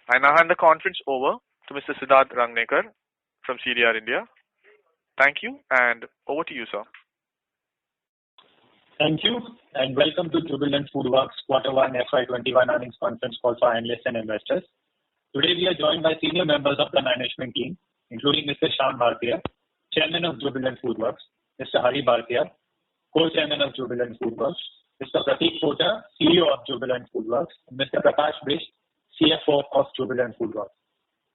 I now hand the conference over to Mr. Siddharth Rangnekar from CDR India. Thank you, and over to you, sir. Thank you, and welcome to Jubilant FoodWorks Q1 FY21 earnings conference call for analysts and investors. Today we are joined by senior members of the management team, including Mr. Shyam Bhartia, Chairman of Jubilant FoodWorks, Mr. Hari Bhartia, Co-Chairman of Jubilant FoodWorks, Mr. Pratik Pota, CEO of Jubilant FoodWorks, and Mr. Prakash Bisht, CFO of Jubilant FoodWorks.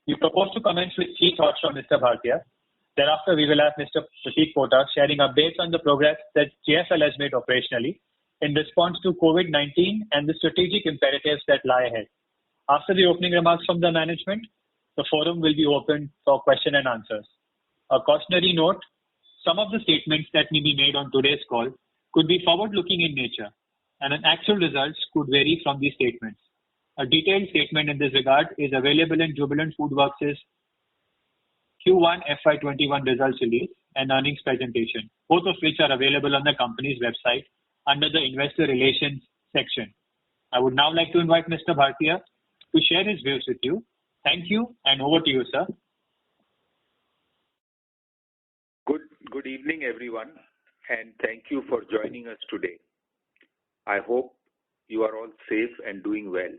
We propose to commence with key thoughts from Mr. Bhartia. Thereafter, we will have Mr. Pratik Pota sharing updates on the progress that JFL has made operationally in response to COVID-19 and the strategic imperatives that lie ahead. After the opening remarks from the management, the forum will be open for question and answers. A cautionary note, some of the statements that may be made on today's call could be forward-looking in nature, and actual results could vary from these statements. A detailed statement in this regard is available in Jubilant FoodWorks' Q1 FY21 results release and earnings presentation, both of which are available on the company's website under the Investor Relations section. I would now like to invite Mr. Bhartia to share his views with you. Thank you, and over to you, sir. Good evening, everyone, and thank you for joining us today. I hope you are all safe and doing well.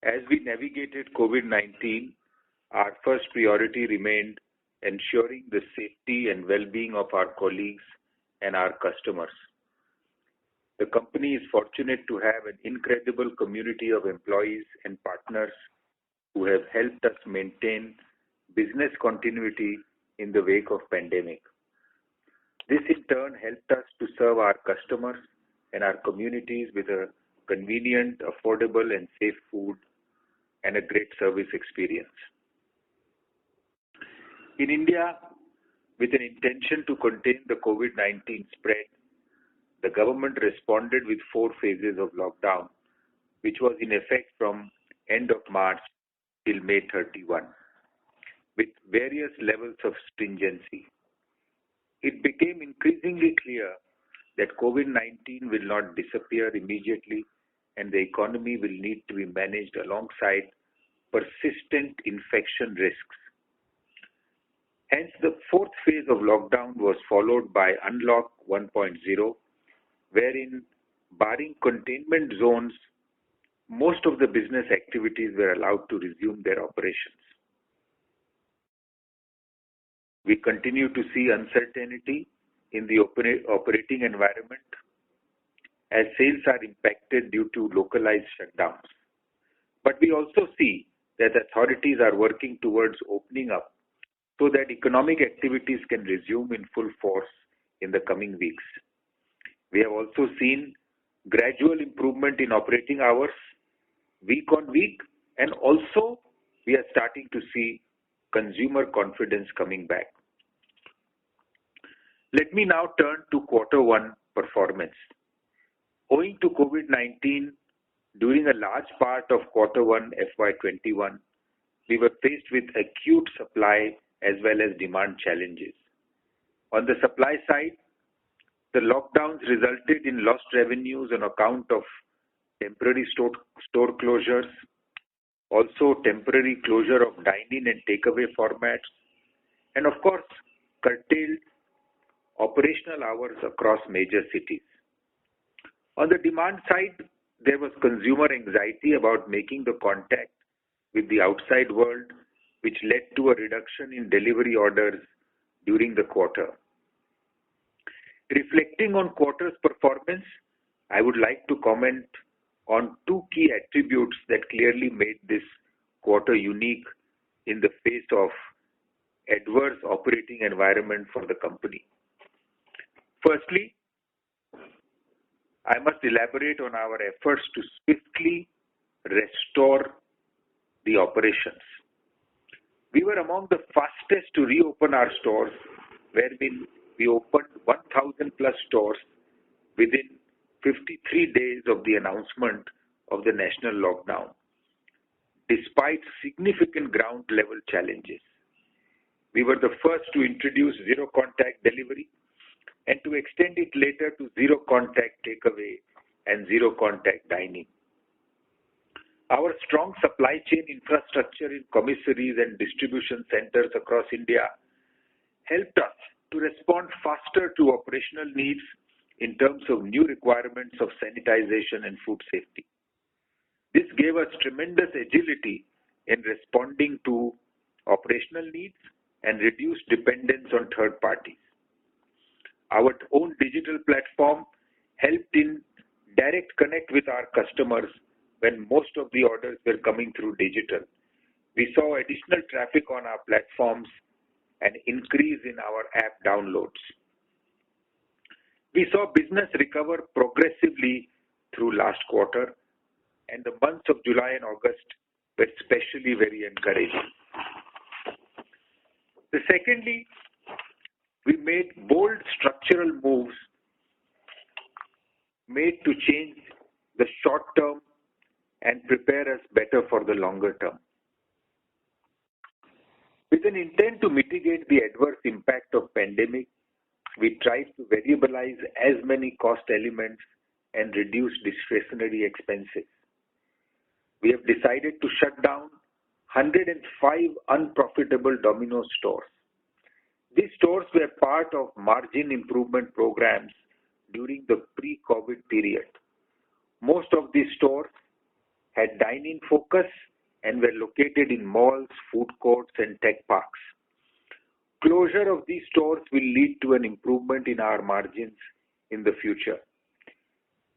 As we navigated COVID-19, our first priority remained ensuring the safety and well-being of our colleagues and our customers. The company is fortunate to have an incredible community of employees and partners who have helped us maintain business continuity in the wake of pandemic. This in turn helped us to serve our customers and our communities with a convenient, affordable and safe food and a great service experience. In India, with an intention to contain the COVID-19 spread, the government responded with 4 phases of lockdown, which was in effect from end of March till May 31, with various levels of stringency. It became increasingly clear that COVID-19 will not disappear immediately and the economy will need to be managed alongside persistent infection risks. Hence, the 4th phase of lockdown was followed by Unlock 1.0, wherein, barring containment zones, most of the business activities were allowed to resume their operations. We continue to see uncertainty in the operating environment as sales are impacted due to localized shutdowns. But we also see that authorities are working towards opening up so that economic activities can resume in full force in the coming weeks. We have also seen gradual improvement in operating hours week on week, and also we are starting to see consumer confidence coming back. Let me now turn to Q1 performance. Owing to COVID-19, during a large part of Q1 FY21, we were faced with acute supply as well as demand challenges. On the supply side, the lockdowns resulted in lost revenues on account of temporary store closures, also temporary closure of dine-in and takeaway formats, and of course, curtailed operational hours across major cities. On the demand side, there was consumer anxiety about making the contact with the outside world, which led to a reduction in delivery orders during the quarter. Reflecting on quarter's performance, I would like to comment on 2 key attributes that clearly made this quarter unique in the face of adverse operating environment for the company. Firstly, I must elaborate on our efforts to swiftly restore the operations. We were among the fastest to reopen our stores, wherein we opened 1,000 plus stores within 53 days of the announcement of the national lockdown, despite significant ground level challenges. We were the first to introduce zero contact delivery and to extend it later to zero contact takeaway and zero contact dining. Our strong supply chain infrastructure in commissaries and distribution centers across India helped us to respond faster to operational needs in terms of new requirements of sanitization and food safety. This gave us tremendous agility in responding to operational needs and reduced dependence on third parties. Our own digital platform helped in direct connect with our customers when most of the orders were coming through digital. We saw additional traffic on our platforms and increase in our app downloads. We saw business recover progressively through last quarter, and the months of July and August were especially very encouraging. Secondly, we made bold structural moves made to change the short term and prepare us better for the longer term. With an intent to mitigate the adverse impact of pandemic, we tried to variabilize as many cost elements and reduce discretionary expenses. We have decided to shut down 105 unprofitable Domino's stores. These stores were part of margin improvement programs during the pre-COVID period. Most of these stores had dine-in focus and were located in malls, food courts, and tech parks. Closure of these stores will lead to an improvement in our margins in the future.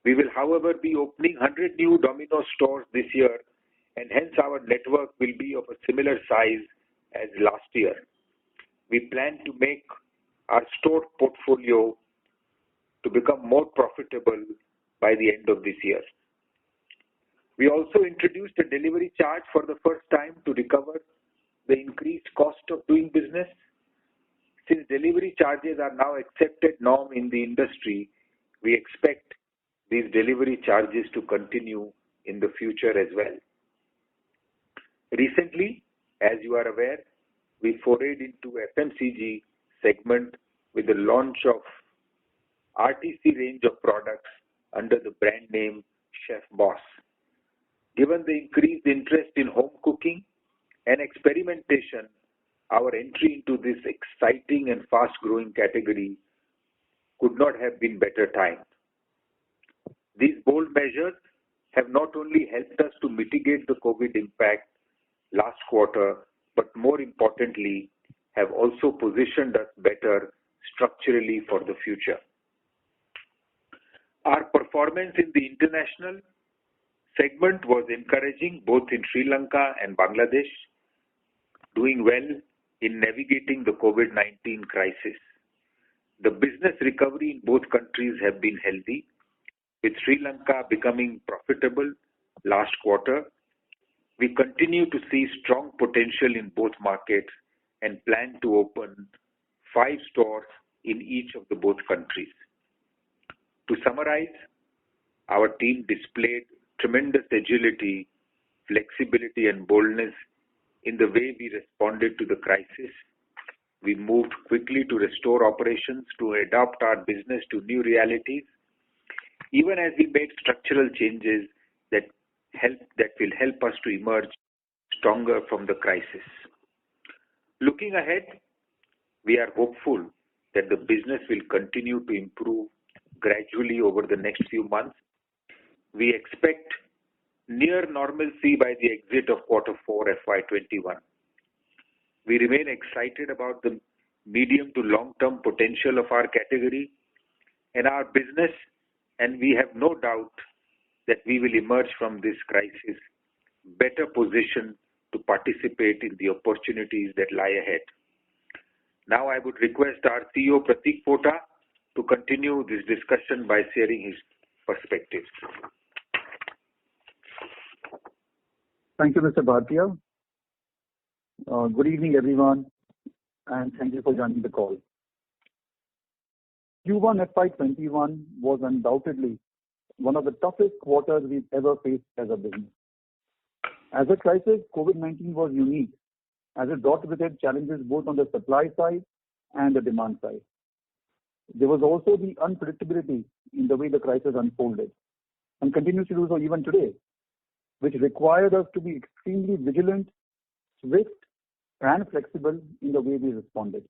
We will, however, be opening 100 new Domino's stores this year, and hence our network will be of a similar size as last year. We plan to make our store portfolio to become more profitable by the end of this year. We also introduced a delivery charge for the first time to recover the increased cost of doing business. Since delivery charges are now accepted norm in the industry, we expect these delivery charges to continue in the future as well. Recently, as you are aware, we forayed into FMCG segment with the launch of RTC range of products under the brand name Chef Boss. Given the increased interest in home cooking and experimentation, our entry into this exciting and fast-growing category could not have been better timed. These bold measures have not only helped us to mitigate the COVID impact last quarter, but more importantly, have also positioned us better structurally for the future. Our performance in the international segment was encouraging both in Sri Lanka and Bangladesh, doing well in navigating the COVID-19 crisis. The business recovery in both countries have been healthy, with Sri Lanka becoming profitable last quarter. We continue to see strong potential in both markets and plan to open 5 stores in each of the both countries. To summarize, our team displayed tremendous agility, flexibility, and boldness in the way we responded to the crisis. We moved quickly to restore operations, to adapt our business to new realities, even as we made structural changes that will help us to emerge stronger from the crisis. Looking ahead, we are hopeful that the business will continue to improve gradually over the next few months. We expect near normalcy by the exit of Q4 FY21. We remain excited about the medium to long-term potential of our category and our business, and we have no doubt that we will emerge from this crisis better positioned to participate in the opportunities that lie ahead. Now I would request our CEO Pratik Pota to continue this discussion by sharing his perspectives. Thank you, Mr. Bhartia. Good evening, everyone, and thank you for joining the call. Q1 FY21 was undoubtedly one of the toughest quarters we've ever faced as a business. As a crisis, COVID-19 was unique as it brought with it challenges both on the supply side and the demand side. There was also the unpredictability in the way the crisis unfolded and continues to do so even today. which required us to be extremely vigilant, swift, and flexible in the way we responded.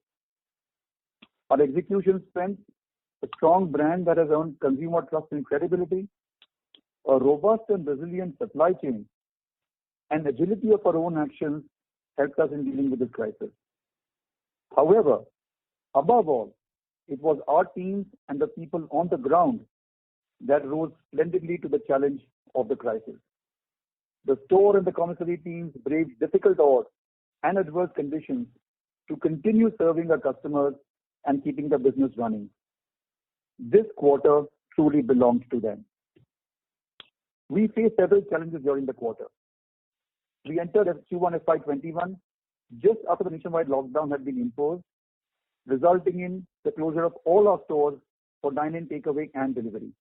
Our execution strength, a strong brand that has earned consumer trust and credibility, a robust and resilient supply chain, and agility of our own actions helped us in dealing with this crisis. However, above all, it was our teams and the people on the ground that rose splendidly to the challenge of the crisis. The store and the commissary teams braved difficult odds and adverse conditions to continue serving our customers and keeping the business running. This quarter truly belongs to them. We faced several challenges during the quarter. We entered Q1 FY21 just after the nationwide lockdown had been imposed, resulting in the closure of all our stores for dine-in, takeaway, and delivery.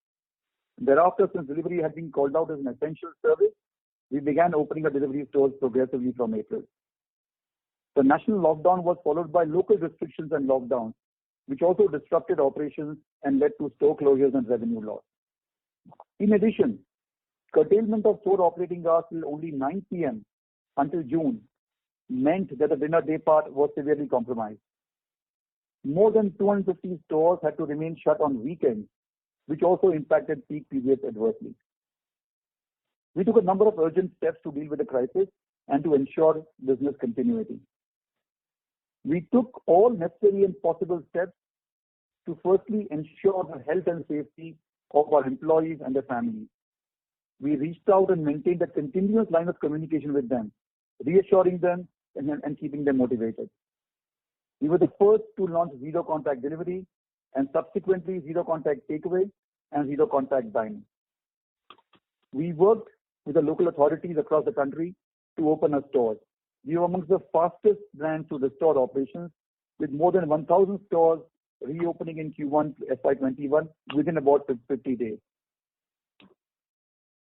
Thereafter, since delivery had been called out as an essential service, we began opening our delivery stores progressively from April. The national lockdown was followed by local restrictions and lockdowns, which also disrupted operations and led to store closures and revenue loss. In addition, curtailment of store operating hours till only 9 p.m. until June meant that the dinner day part was severely compromised. More than 250 stores had to remain shut on weekends, which also impacted peak periods adversely. We took a number of urgent steps to deal with the crisis and to ensure business continuity. We took all necessary and possible steps to firstly ensure the health and safety of our employees and their families. We reached out and maintained a continuous line of communication with them, reassuring them and keeping them motivated. We were the first to launch zero contact delivery and subsequently zero contact takeaway and zero contact dining. We worked with the local authorities across the country to open our stores. We were amongst the fastest brands to restore operations, with more than 1,000 stores reopening in Q1 FY21 within about 50 days.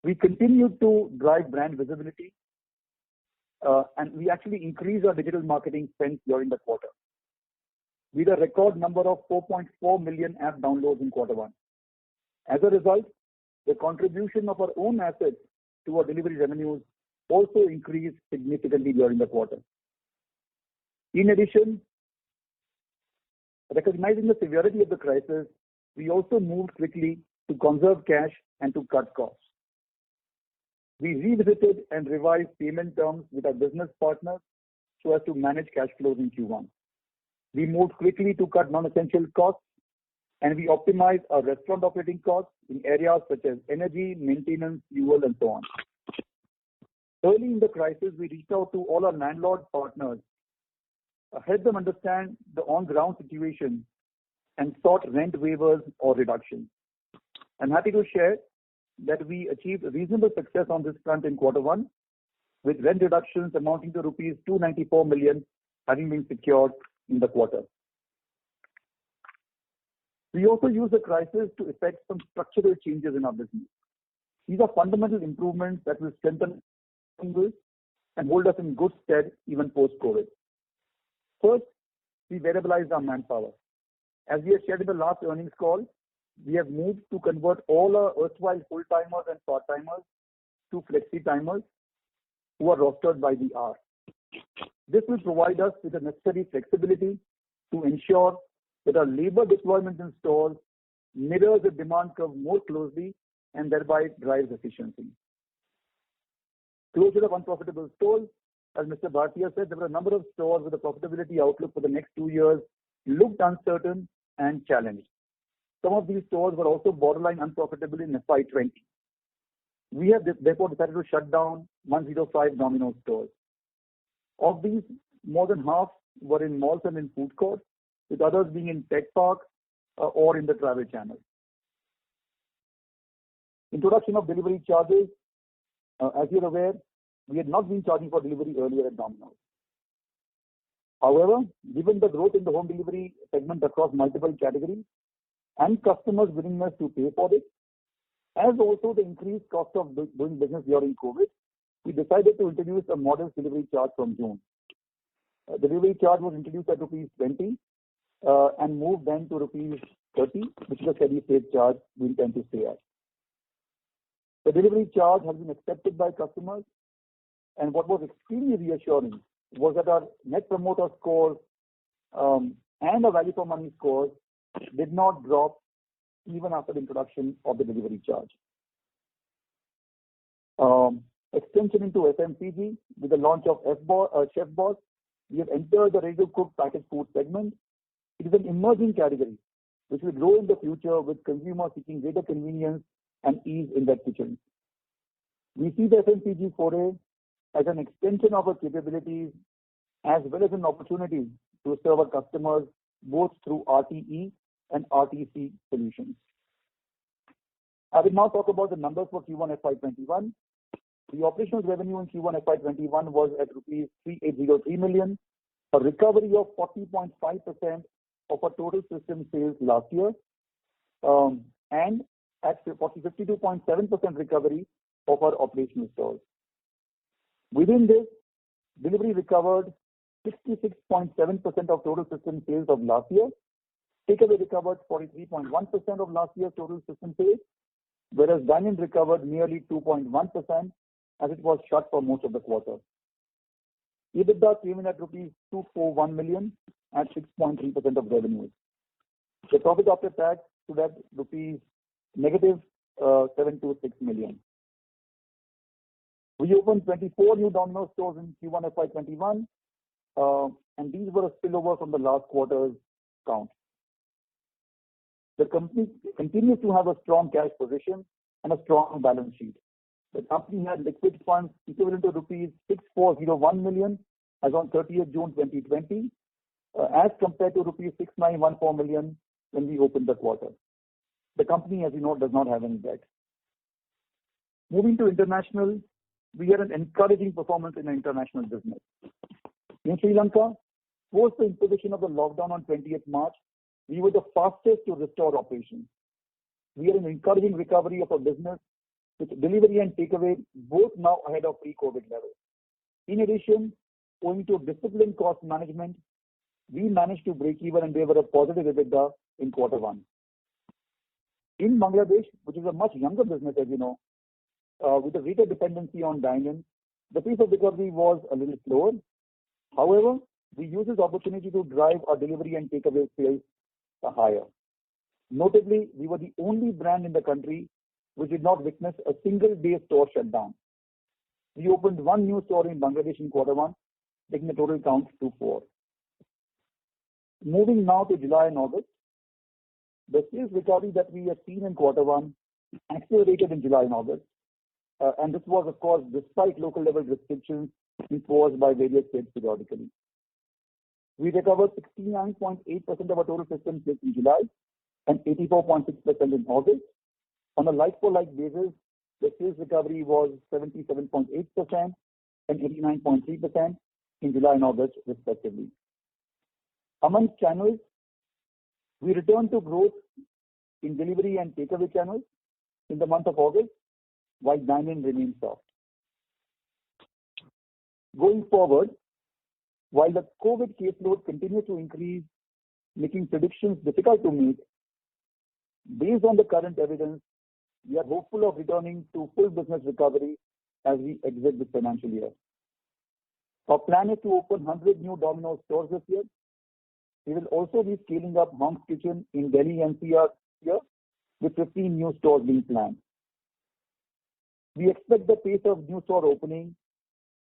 We continued to drive brand visibility and we actually increased our digital marketing spend during the quarter. We had a record number of 4.4 million app downloads in quarter one. As a result, the contribution of our own assets to our delivery revenues also increased significantly during the quarter. In addition, recognizing the severity of the crisis, we also moved quickly to conserve cash and to cut costs. We revisited and revised payment terms with our business partners so as to manage cash flows in Q1. We moved quickly to cut non-essential costs, and we optimized our restaurant operating costs in areas such as energy, maintenance, fuel, and so on. Early in the crisis, we reached out to all our landlord partners, helped them understand the on-ground situation, and sought rent waivers or reductions. I'm happy to share that we achieved reasonable success on this front in quarter one, with rent reductions amounting to rupees 294 million having been secured in the quarter. We also used the crisis to effect some structural changes in our business. These are fundamental improvements that will strengthen and hold us in good stead even post-COVID. First, we variabilized our manpower. As we have shared in the last earnings call, we have moved to convert all our erstwhile full-timers and part-timers to flexi-timers who are rostered by the hour. This will provide us with the necessary flexibility to ensure that our labor deployment in stores mirrors the demand curve more closely and thereby drives efficiency. Closure of unprofitable stores. As Mr. Bhartia said, there were a number of stores with a profitability outlook for the next 2 years looked uncertain and challenged. Some of these stores were also borderline unprofitable in FY20. We have therefore decided to shut down 105 Domino's stores. Of these, more than half were in malls and in food courts, with others being in tech parks or in the travel channel. Introduction of delivery charges. As you're aware, we had not been charging for delivery earlier at Domino's. However, given the growth in the home delivery segment across multiple categories and customers' willingness to pay for it, as also the increased cost of doing business during COVID, we decided to introduce a modest delivery charge from June. The delivery charge was introduced at rupees 20 and moved then to rupees 30, which is a steady state charge we intend to stay at. The delivery charge has been accepted by customers, and what was extremely reassuring was that our net promoter scores and our value for money scores did not drop even after the introduction of the delivery charge. Extension into FMCG with the launch of Chef Boss, we have entered the ready-to-cook packaged food segment. It is an emerging category which will grow in the future with consumers seeking greater convenience and ease in their kitchens. We see the FMCG foray as an extension of our capabilities as well as an opportunity to serve our customers both through RTE and RTC solutions. I will now talk about the numbers for Q1 FY21. The operational revenue in Q1 FY21 was at rupees 3803 million, a recovery of 40.5% of our total system sales last year, and at 52.7% recovery of our operational stores. Within this, delivery recovered 66.7% of total system sales of last year. Takeaway recovered 43.1% of last year's total system sales, whereas dine-in recovered nearly 2.1% as it was shut for most of the quarter. EBITDA came in at rupees 241 million at 6.3% of revenues. The profit after tax stood at rupees negative 726 million. We opened 24 new Domino's stores in Q1 FY21, and these were a spillover from the last quarter's count. The company continues to have a strong cash position and a strong balance sheet. The company had liquid funds equivalent to rupees 6401 million as on 30th June 2020, as compared to rupees 6914 million when we opened the quarter. The company, as you know, does not have any debt. Moving to international, we had an encouraging performance in the international business. In Sri Lanka, post the imposition of the lockdown on 20th March, we were the fastest to restore operations. We had an encouraging recovery of our business with delivery and takeaway both now ahead of pre-COVID levels. In addition, owing to disciplined cost management, we managed to break even and deliver a positive EBITDA in Q1. In Bangladesh, which is a much younger business, as you know, with a greater dependency on dine-in, the pace of recovery was a little slower. However, we used this opportunity to drive our delivery and takeaway sales higher. Notably, we were the only brand in the country which did not witness a single day store shutdown. We opened one new store in Bangladesh in Q1, taking the total count to 4. Moving now to July and August, the sales recovery that we have seen in Q1 accelerated in July and August, and this was, of course, despite local level restrictions imposed by various states periodically. We recovered 69.8% of our total system sales in July and 84.6% in August. On a like-for-like basis, the sales recovery was 77.8% and 89.3% in July and August, respectively. Among channels, we returned to growth in delivery and takeaway channels in the month of August, while dine-in remained soft. Going forward, while the COVID caseload continues to increase, making predictions difficult to make, based on the current evidence, we are hopeful of returning to full business recovery as we exit this financial year. Our plan is to open 100 new Domino's stores this year. We will also be scaling up Hong's Kitchen in Delhi NCR here, with 15 new stores being planned. We expect the pace of new store opening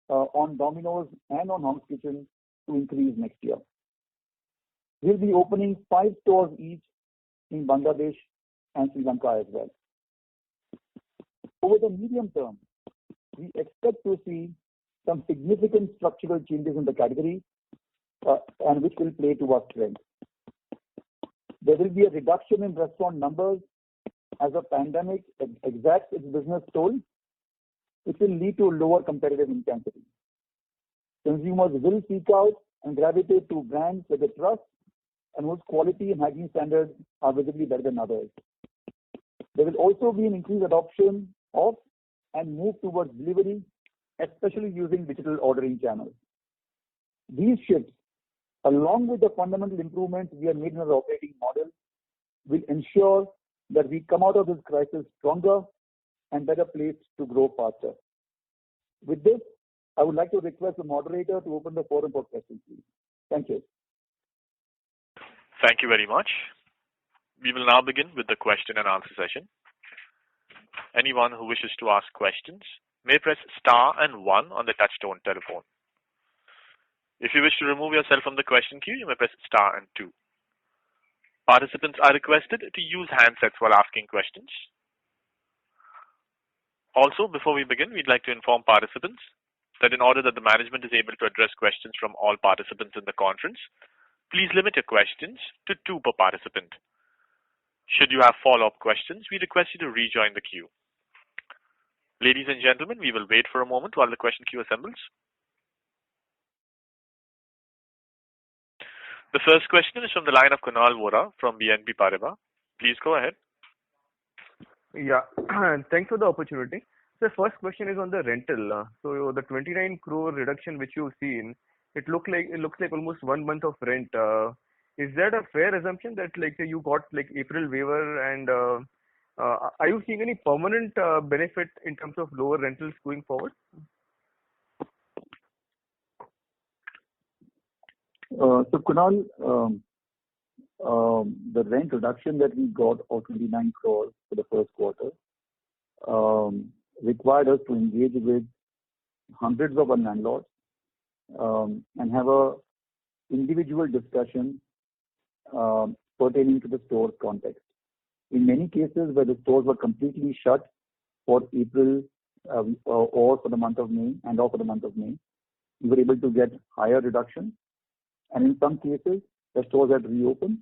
on Domino's and on Hong's Kitchen to increase next year. We'll be opening 5 stores each in Bangladesh and Sri Lanka as well. Over the medium term, we expect to see some significant structural changes in the category and which will play to our strength. There will be a reduction in restaurant numbers as the pandemic exacts its business toll, which will lead to lower competitive intensity. Consumers will seek out and gravitate to brands that they trust and whose quality and hygiene standards are visibly better than others. There will also be an increased adoption of and move towards delivery, especially using digital ordering channels. These shifts, along with the fundamental improvements we have made in our operating model, will ensure that we come out of this crisis stronger and better placed to grow faster. With this, I would like to request the moderator to open the forum for questions, please. Thank you. Thank you very much. We will now begin with the question and answer session. Anyone who wishes to ask questions may press star and 1 on the touchtone telephone. If you wish to remove yourself from the question queue, you may press star and 2. Participants are requested to use handsets while asking questions. Also, before we begin, we'd like to inform participants that in order that the management is able to address questions from all participants in the conference, please limit your questions to 2 per participant. Should you have follow-up questions, we request you to rejoin the queue. Ladies and gentlemen, we will wait for a moment while the question queue assembles. The first question is from the line of Kunal Vora from BNP Paribas. Please go ahead. Yeah, thanks for the opportunity. The first question is on the rental. So the 29 crore reduction which you've seen, it looks like almost 1 month of rent. Is that a fair assumption that like you got like April waiver, and are you seeing any permanent benefit in terms of lower rentals going forward? So Kunal, the rent reduction that we got of 29 crores for the first quarter required us to engage with hundreds of our landlords and have a individual discussion pertaining to the store's context. In many cases where the stores were completely shut for April or for the month of May we were able to get higher reduction. And in some cases, the stores had reopened,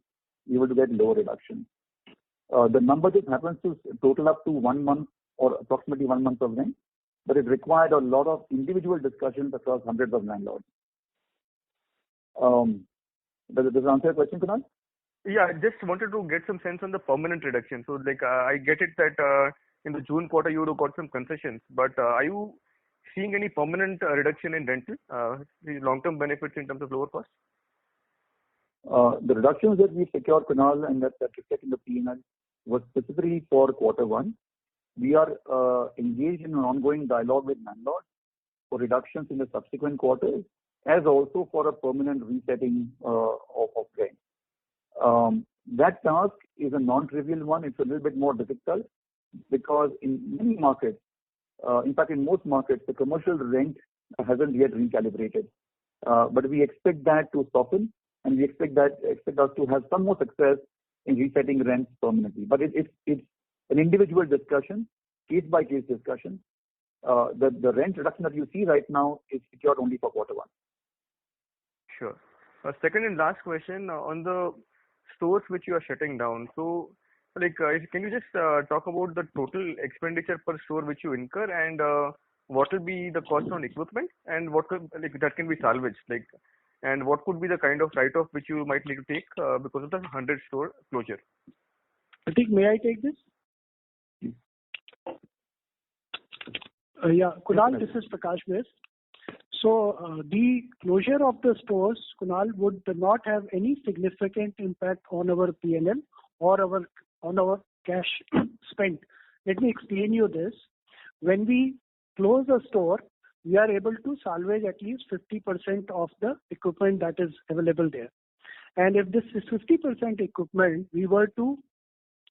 we were able to get lower reduction. The number just happens to total up to 1 month or approximately 1 month of rent, but it required a lot of individual discussions across hundreds of landlords. Does this answer your question, Kunal? Yeah, I just wanted to get some sense on the permanent reduction. So like I get it that in the June quarter you would have got some concessions, but are you seeing any permanent reduction in rental, the long-term benefits in terms of lower costs? The reductions that we secured, Kunal, and that reflect in the P&L was specifically for quarter 1. We are engaged in an ongoing dialogue with landlords for reductions in the subsequent quarters, as also for a permanent resetting of rent. That task is a non-trivial one. It's a little bit more difficult because in many markets, in fact in most markets, the commercial rent hasn't yet recalibrated. But we expect that to soften, and we expect us to have some more success in resetting rents permanently. But it's an individual discussion, case by case discussion. The rent reduction that you see right now is secured only for quarter 1. Sure. Second and last question on the stores which you are shutting down. So, like, can you just talk about the total expenditure per store which you incur, and what will be the cost on equipment, and what could, like, that can be salvaged, like, and what could be the kind of write-off which you might need to take because of the 100 store closure? I think, may I take this? Yeah, Kunal, this is Prakash Bes. So the closure of the stores, Kunal, would not have any significant impact on our P&L or on our cash spent. Let me explain you this. When we close a store, we are able to salvage at least 50% of the equipment that is available there. And if this is 50% equipment, we were to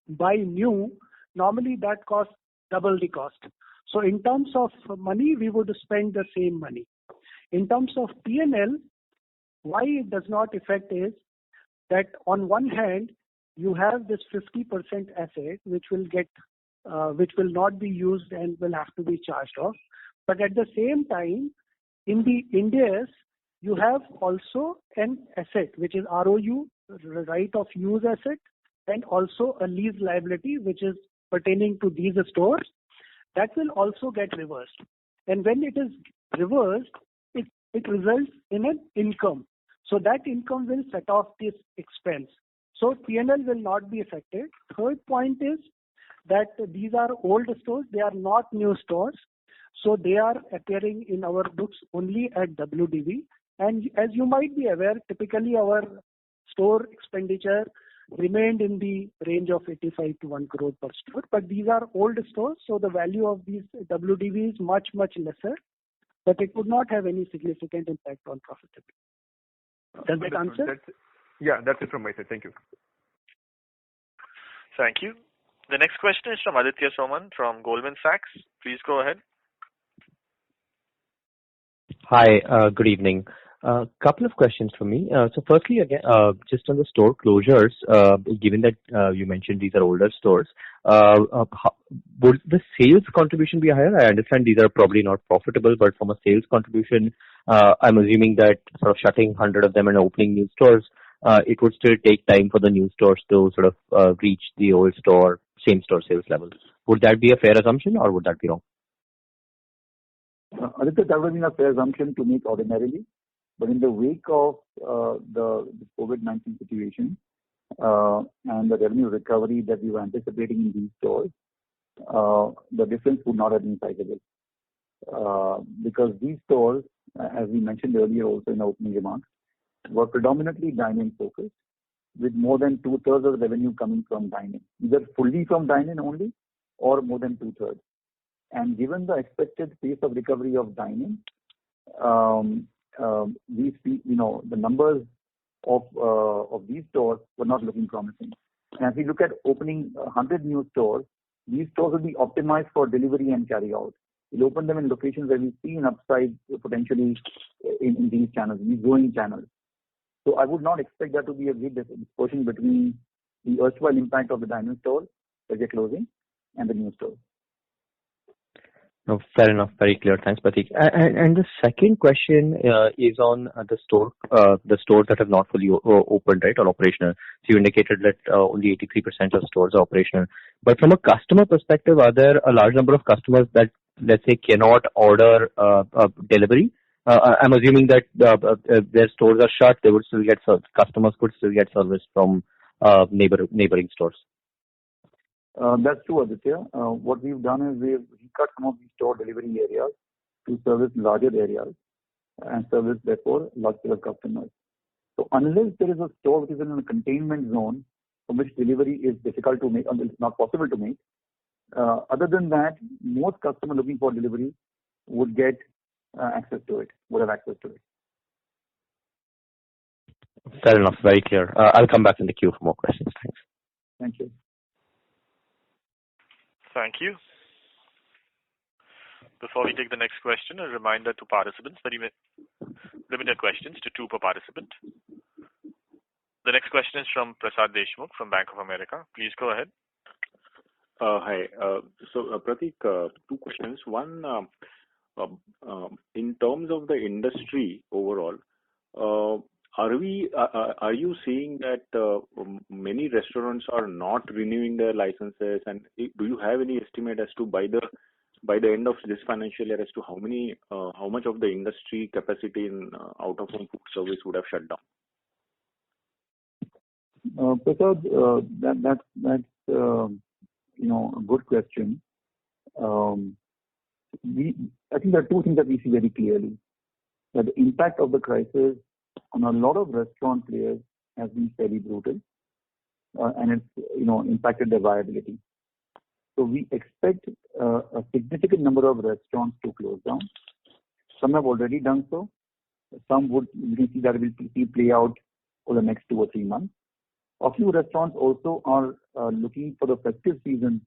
buy new, normally that costs double the cost. So in terms of money, we would spend the same money. In terms of P&L, why it does not affect is that on one hand, you have this 50% asset which will not be used and will have to be charged off. But at the same time, in the Ind AS, you have also an asset which is ROU, right of use asset, and also a lease liability which is pertaining to these stores. That will also get reversed. And when it is reversed, it results in an income. So that income will set off this expense. So P&L will not be affected. Third point is that these are old stores. They are not new stores. So they are appearing in our books only at WDV. And as you might be aware, typically our store expenditure remained in the range of 85 to 1 crore per store. But these are old stores, so the value of these WDV is much, much lesser, but it would not have any significant impact on profitability. Does that answer? That's it from my side. Thank you. Thank you. The next question is from Aditya Soman from Goldman Sachs. Please go ahead. Hi, good evening. Couple of questions for me. So firstly, again, just on the store closures, given that you mentioned these are older stores, would the sales contribution be higher? I understand these are probably not profitable, but from a sales contribution, I'm assuming that sort of shutting 100 of them and opening new stores, it would still take time for the new stores to sort of reach the old store, same store sales levels. Would that be a fair assumption, or would that be wrong? Aditya, that would be a fair assumption to make ordinarily. But in the wake of the COVID-19 situation and the revenue recovery that we were anticipating in these stores, the difference would not have been sizable. Because these stores, as we mentioned earlier also in the opening remarks, were predominantly dine-in focused, with more than 2/3 of the revenue coming from dine-in, either fully from dine-in only or more than 2/3. And given the expected pace of recovery of dine-in, the numbers of these stores were not looking promising. And as we look at opening 100 new stores, these stores will be optimized for delivery and carry out. We'll open them in locations where we see an upside potentially in these channels, these growing channels. So I would not expect that to be a big dispersion between the erstwhile impact of the dine-in stores that we're closing and the new stores. No, fair enough. Very clear. Thanks, Prateek. And the second question is on the stores that have not fully opened, right, or operational. So you indicated that only 83% of stores are operational. But from a customer perspective, are there a large number of customers that, let's say, cannot order delivery? I'm assuming that their stores are shut. They would still get customers could still get service from neighboring stores. That's true, Aditya. What we've done is we've recut some of these store delivery areas to service larger areas and service, therefore, larger customers. So unless there is a store which is in a containment zone from which delivery is difficult to make, or it's not possible to make, other than that, most customers looking for delivery would get access to it, would have access to it. Fair enough. Very clear. I'll come back in the queue for more questions. Thanks. Thank you. Thank you. Before we take the next question, a reminder to participants that you may limit your questions to 2 per participant. The next question is from Prasad Deshmukh from Bank of America. Please go ahead. Hi. So, Prateek, 2 questions. One, in terms of the industry overall, are you seeing that many restaurants are not renewing their licenses, and do you have any estimate as to by the end of this financial year as to how much of the industry capacity in out-of-home food service would have shut down? Prasad, that's a good question. I think there are 2 things that we see very clearly. That the impact of the crisis on a lot of restaurant players has been fairly brutal, and it's impacted their viability. So we expect a significant number of restaurants to close down. Some have already done so. Some you can see that will play out over the next 2 or 3 months. A few restaurants also are looking for the festive season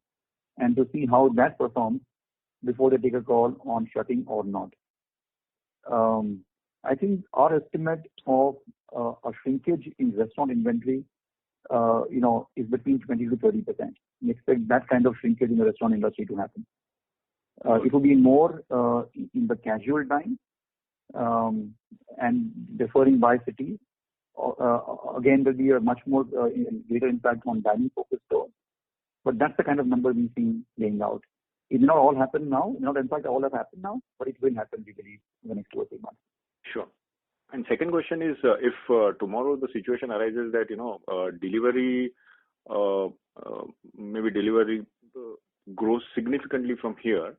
and to see how that performs before they take a call on shutting or not. I think our estimate of a shrinkage in restaurant inventory, is between 20 to 30%. We expect that kind of shrinkage in the restaurant industry to happen. It will be more in the casual dine and differing by city. Again, there'll be a much more greater impact on dining focused stores. But that's the kind of number we see playing out. It may not all happen now. It may not, in fact, all have happened now, but it will happen, we believe, in the next 2 or 3 months. Sure. And second question is, if tomorrow the situation arises that delivery grows significantly from here,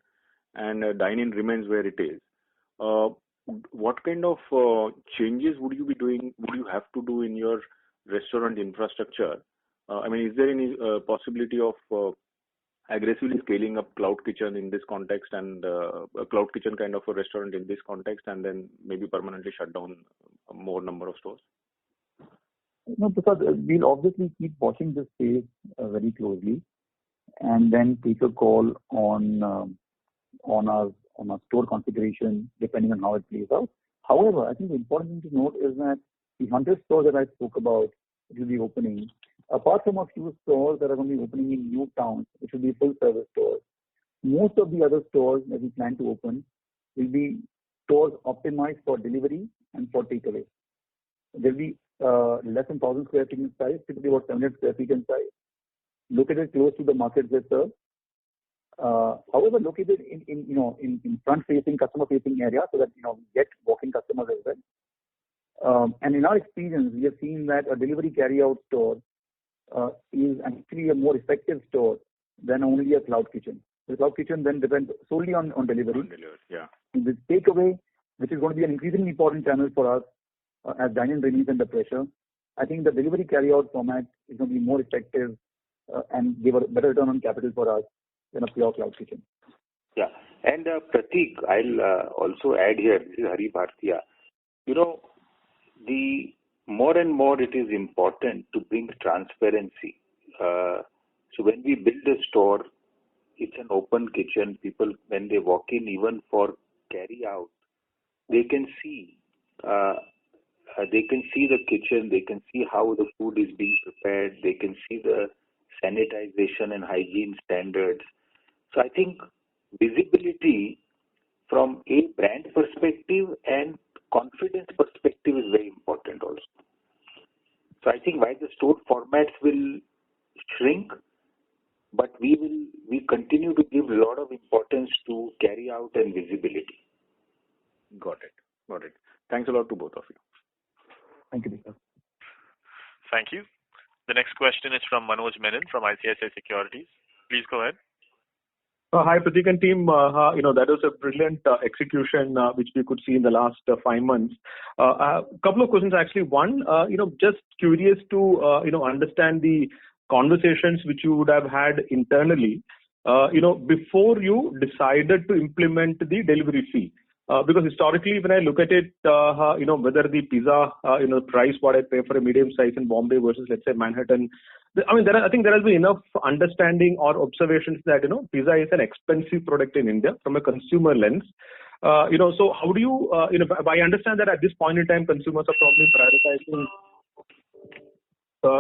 and dine-in remains where it is, what kind of changes would you be doing? Would you have to do in your restaurant infrastructure I mean, is there any possibility of aggressively scaling up cloud kitchen in this context and a cloud kitchen kind of a restaurant in this context, and then maybe permanently shut down more number of stores? No, because we'll obviously keep watching this space very closely, and then take a call on our store configuration depending on how it plays out. However, I think the important thing to note is that the 100 stores that I spoke about, which will be opening, apart from a few stores that are going to be opening in new towns, which will be full service stores, most of the other stores that we plan to open will be stores optimized for delivery and for takeaway. There'll be less than 1,000 square feet in size, typically about 700 square feet in size, located close to the markets they serve. However, located in front-facing, customer-facing areas, so that we get walking customers as well. And in our experience, we have seen that a delivery carry-out store is actually a more effective store than only a cloud kitchen. The cloud kitchen then depends solely on delivery. Yeah. The takeaway, which is going to be an increasingly important channel for us as dine-in release under pressure, I think the delivery carry-out format is going to be more effective and give a better return on capital for us than a pure cloud kitchen. Yeah. And Pratik, I'll also add here, this is Hari Bhartia. The more and more it is important to bring transparency. So when we build a store, it's an open kitchen. People, when they walk in, even for carry out, they can see the kitchen. They can see how the food is being prepared. They can see the sanitization and hygiene standards. So I think visibility from a brand perspective and confidence perspective is very important also. So I think while the store formats will shrink, but we continue to give a lot of importance to carry out and visibility. Got it. Thanks a lot to both of you. Thank you, Deepak. Thank you. The next question is from Manoj Menon from ICICI Securities. Please go ahead. Hi, Pratik and team. That was a brilliant execution which we could see in the last 5 months. A couple of questions actually. One, just curious to understand the conversations which you would have had internally, before you decided to implement the delivery fee. Because historically, when I look at it, whether the pizza, price what I pay for a medium size in Bombay versus let's say Manhattan, I think there has been enough understanding or observations that pizza is an expensive product in India from a consumer lens. So how do you, I understand that at this point in time, consumers are probably prioritizing.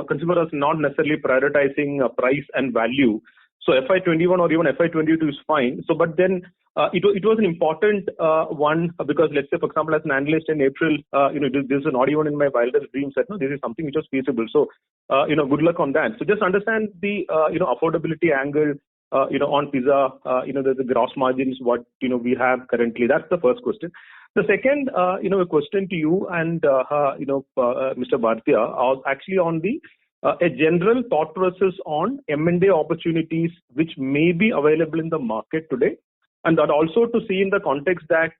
Consumers are not necessarily prioritizing price and value. So FY21 or even FY22 is fine. So, but then it was an important one because let's say, for example, as an analyst in April, this is not even in my wildest dreams that this is something which was feasible. So, good luck on that. So just understand the affordability angle, on pizza, the gross margins what we have currently. That's the first question. The second, a question to you and Mr. Bhartia, actually on the a general thought process on M&A opportunities which may be available in the market today, and that also to see in the context that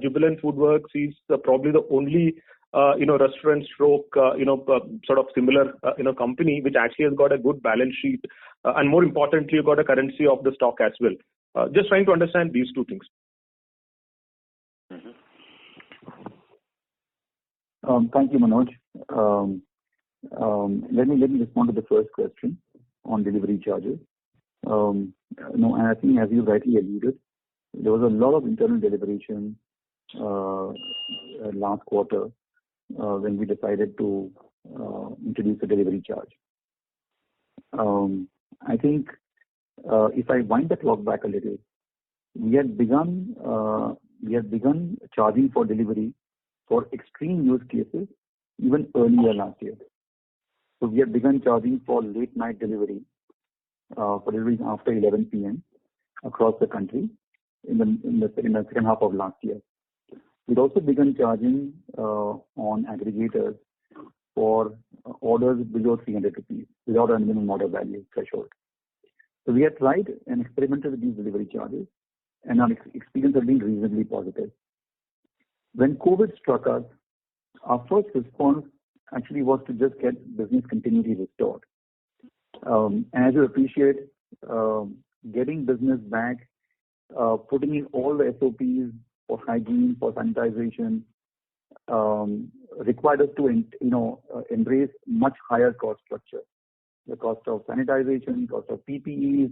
Jubilant FoodWorks is probably the only restaurant stroke sort of similar company which actually has got a good balance sheet and more importantly got a currency of the stock as well. Just trying to understand these two things. Thank you, Manoj. Let me respond to the first question on delivery charges. And I think as you rightly alluded, there was a lot of internal deliberation last quarter when we decided to introduce a delivery charge. I think if I wind the clock back a little, we had begun charging for delivery for extreme use cases even earlier last year. So we had begun charging for late night delivery, for deliveries after 11 p.m. across the country in the second half of last year. We'd also begun charging on aggregators for orders below 300 rupees without a minimum order value threshold. So we had tried and experimented with these delivery charges, and our experience has been reasonably positive. When COVID struck us, our first response actually was to just get business continuity restored. As you appreciate, getting business back, putting in all the SOPs for hygiene, for sanitization, required us to embrace much higher cost structure, the cost of sanitization, cost of PPEs,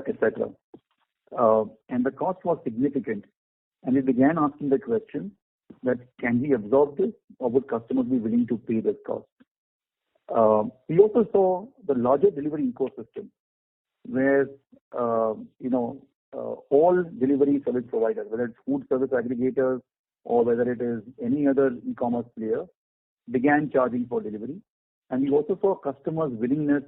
etc. And the cost was significant. And we began asking the question that can we absorb this, or would customers be willing to pay this cost? We also saw the larger delivery ecosystem where all delivery service providers, whether it's food service aggregators or whether it is any other e-commerce player, began charging for delivery. And we also saw customers' willingness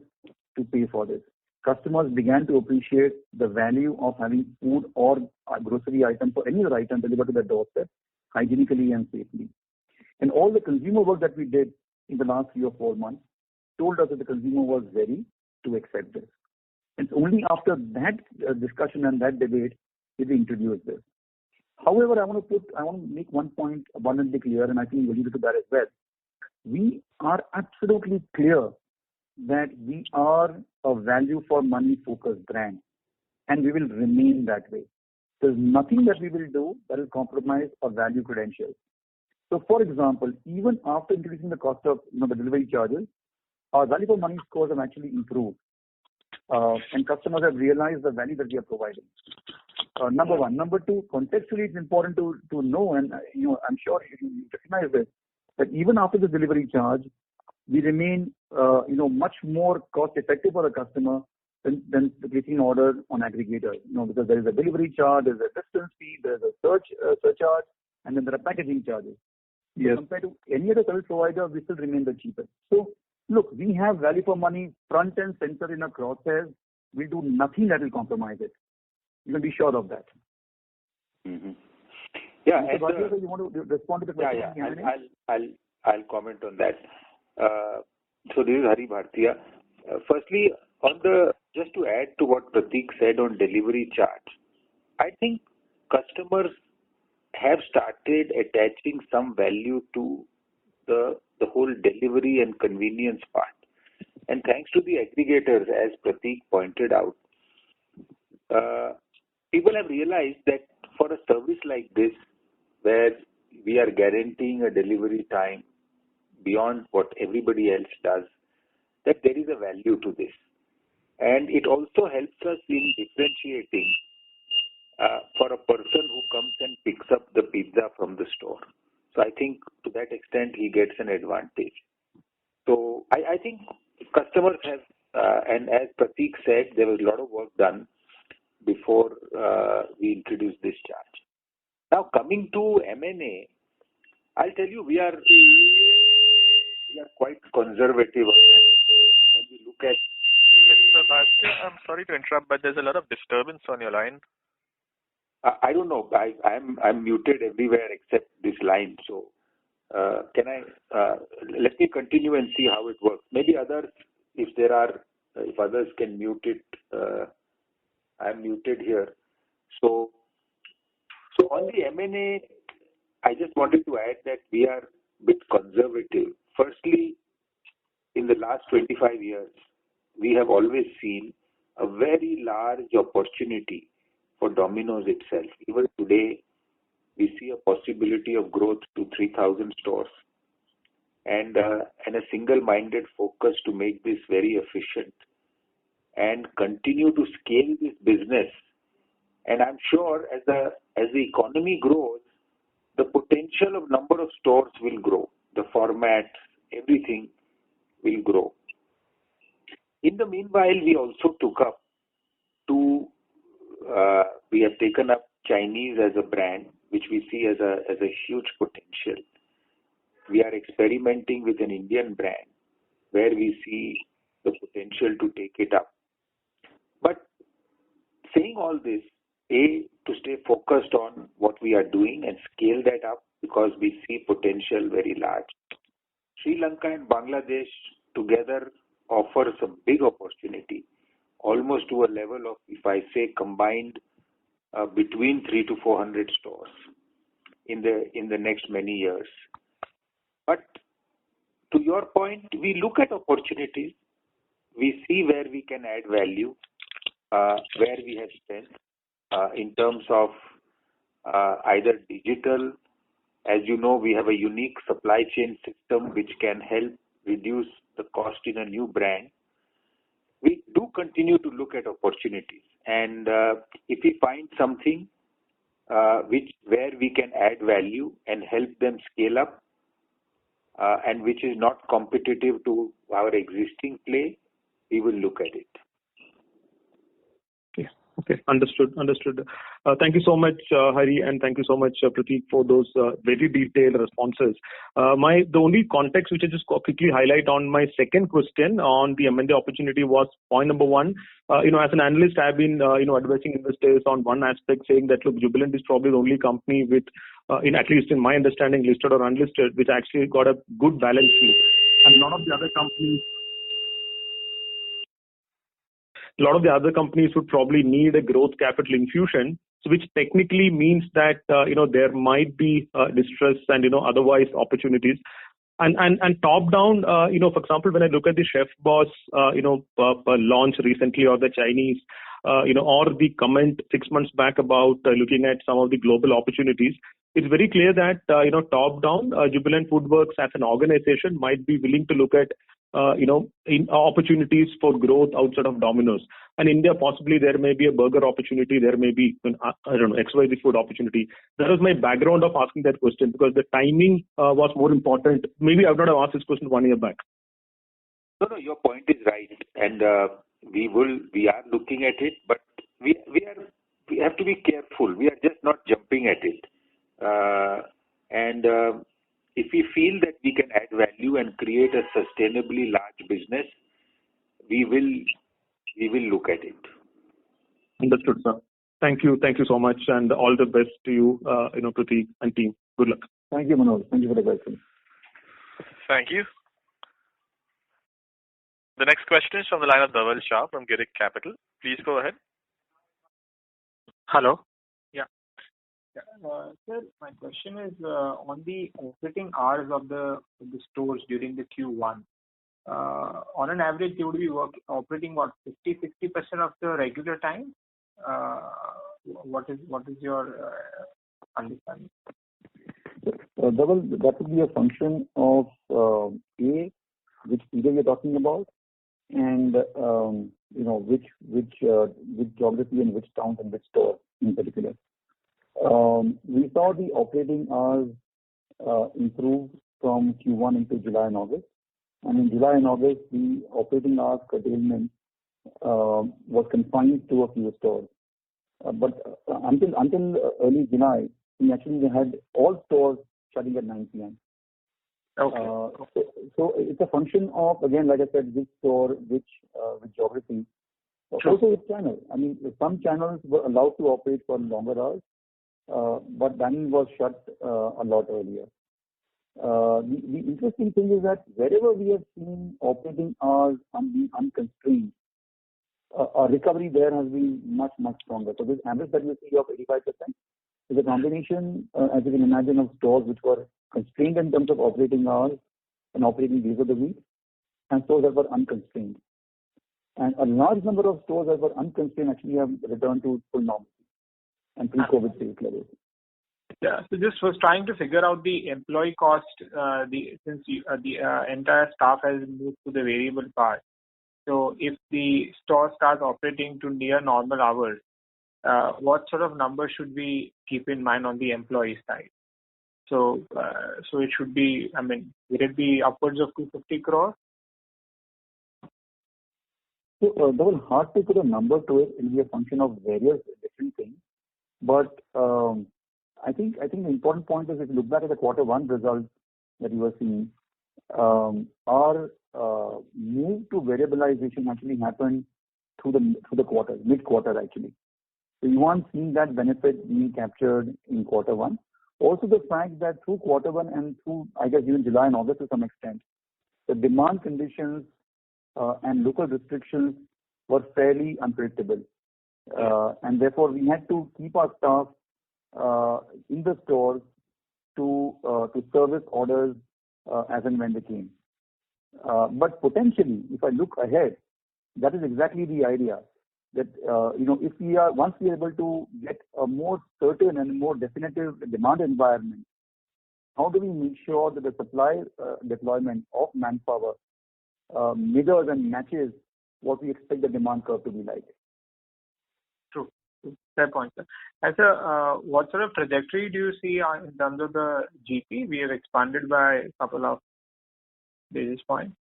to pay for this. Customers began to appreciate the value of having food or grocery items or any other item delivered to their doorstep hygienically and safely. And all the consumer work that we did in the last 3 or 4 months told us that the consumer was ready to accept this. It's only after that discussion and that debate did we introduce this. However, I want to make one point abundantly clear, and I think you alluded to that as well. We are absolutely clear that we are a value for money focused brand, and we will remain that way. There's nothing that we will do that will compromise our value credentials. So, for example, even after increasing the cost of the delivery charges, our value for money scores have actually improved, and customers have realized the value that we are providing. Number one. Number two, contextually, it's important to know, and I'm sure you recognize this, that even after the delivery charge, we remain much more cost effective for the customer than placing an order on aggregators. Because there is a delivery charge, there's a distance fee, there's a surcharge, and then there are packaging charges. Yes. So compared to any other service provider, we still remain the cheapest. So look, we have value for money front and center in our crosshairs. We'll do nothing that will compromise it. You can be sure of that. Mm-hmm. Yeah. Mr. Bhatia, you want to respond to the question? Yeah. I'll comment on that. So this is Hari Bhartia. Firstly, just to add to what Prateek said on delivery charge, I think customers have started attaching some value to the whole delivery and convenience part. And thanks to the aggregators, as Prateek pointed out, people have realized that for a service like this, where we are guaranteeing a delivery time beyond what everybody else does, that there is a value to this. And it also helps us in differentiating for a person who comes and picks up the pizza from the store. So I think to that extent he gets an advantage. So I think customers have, and as Prateek said, there was a lot of work done before we introduced this charge. Now coming to M&A, I'll tell you we are quite conservative on that. When we look at Mr. Bhatia, I'm sorry to interrupt, but there's a lot of disturbance on your line. I don't know. I'm muted everywhere except this line. So can I let me continue and see how it works. Maybe others, if others can mute it. I'm muted here. So on the M&A, I just wanted to add that we are a bit conservative. Firstly, in the last 25 years, we have always seen a very large opportunity for Domino's itself. Even today, we see a possibility of growth to 3,000 stores and a single-minded focus to make this very efficient and continue to scale this business. And I'm sure as the economy grows, the potential of number of stores will grow. The format, everything will grow. In the meanwhile, we also we have taken up Chinese as a brand, which we see as a huge potential. We are experimenting with an Indian brand where we see the potential to take it up. But saying all this, to stay focused on what we are doing and scale that up because we see potential very large. Sri Lanka and Bangladesh together offers a big opportunity, almost to a level of, if I say combined, between 300 to 400 stores in the next many years. But to your point, we look at opportunities, we see where we can add value, where we have strength in terms of either digital. As you know, we have a unique supply chain system which can help reduce the cost in a new brand. We do continue to look at opportunities, and if we find something where we can add value and help them scale up, and which is not competitive to our existing play, we will look at it. Okay. Understood. Thank you so much, Hari, and thank you so much, Prateek, for those very detailed responses. The only context which I just quickly highlight on my second question on the M&A opportunity was point number one. As an analyst, I've been advising investors on one aspect, saying that look, Jubilant is probably the only company with, at least in my understanding, listed or unlisted, which actually got a good balance sheet, and a lot of the other companies would probably need a growth capital infusion, so which technically means that there might be distress and otherwise opportunities. And top down, for example, when I look at the Chef Boss launch recently, or the Chinese, or the comment 6 months back about looking at some of the global opportunities, it's very clear that top down, Jubilant FoodWorks as an organization might be willing to look at in opportunities for growth outside of Domino's. And India, possibly there may be a burger opportunity, there may be, XYZ food opportunity. That was my background of asking that question, because the timing was more important. Maybe I would not have asked this question 1 year back. No, your point is right, and we are looking at it, but we have to be careful. We are just not jumping at it, and if we feel that we can add value and create a sustainably large business, we will look at it. Understood, sir. Thank you so much, and all the best to you, Prateek and team. Good luck. Thank you, Manoj. Thank you for the question. Thank you. The next question is from the line of Dhaval Shah from Girik Capital. Please go ahead. Hello. Yeah. Sir, my question is on the operating hours of the stores during the Q1. On an average, they would be operating 50-60% of the regular time. What is your understanding? Dhaval, that would be a function of which period you're talking about, and which geography and which town and which store in particular. We saw the operating hours improve from Q1 into July and August. And in July and August, the operating hours curtailment was confined to a few stores. But until early July, we actually had all stores shutting at 9 p.m. Okay. So it's a function of, again, like I said, which store, which geography. Sure. Also with channel. I mean, some channels were allowed to operate for longer hours, but dining was shut a lot earlier. The interesting thing is that wherever we have seen operating hours being unconstrained, our recovery there has been much, much stronger. So this average that you see of 85% is a combination, as you can imagine, of stores which were constrained in terms of operating hours and operating days of the week, and stores that were unconstrained. And a large number of stores that were unconstrained actually have returned to full normalcy and pre-COVID sales levels. Yeah. So just was trying to figure out the employee cost. Since the entire staff has moved to the variable part. So if the store starts operating to near normal hours, what sort of number should we keep in mind on the employee side? So it should be, would it be upwards of 250 crores? So that was hard to put a number to it. It will be a function of various different things. But I think the important point is, if you look back at the Q1 results that you were seeing, our move to variabilization actually happened through the quarter, mid-quarter actually. So you weren't seeing that benefit being captured in Q1. Also the fact that through Q1 and through, I guess, even July and August to some extent, the demand conditions and local restrictions were fairly unpredictable. And therefore we had to keep our staff in the stores to service orders as and when they came. But potentially, if I look ahead, That is exactly the idea. That if once we are able to get a more certain and more definitive demand environment, how do we make sure that the supply deployment of manpower mirrors and matches what we expect the demand curve to be like? True. Fair point, sir. And what sort of trajectory do you see in terms of the GP? We have expanded by a couple of basis points.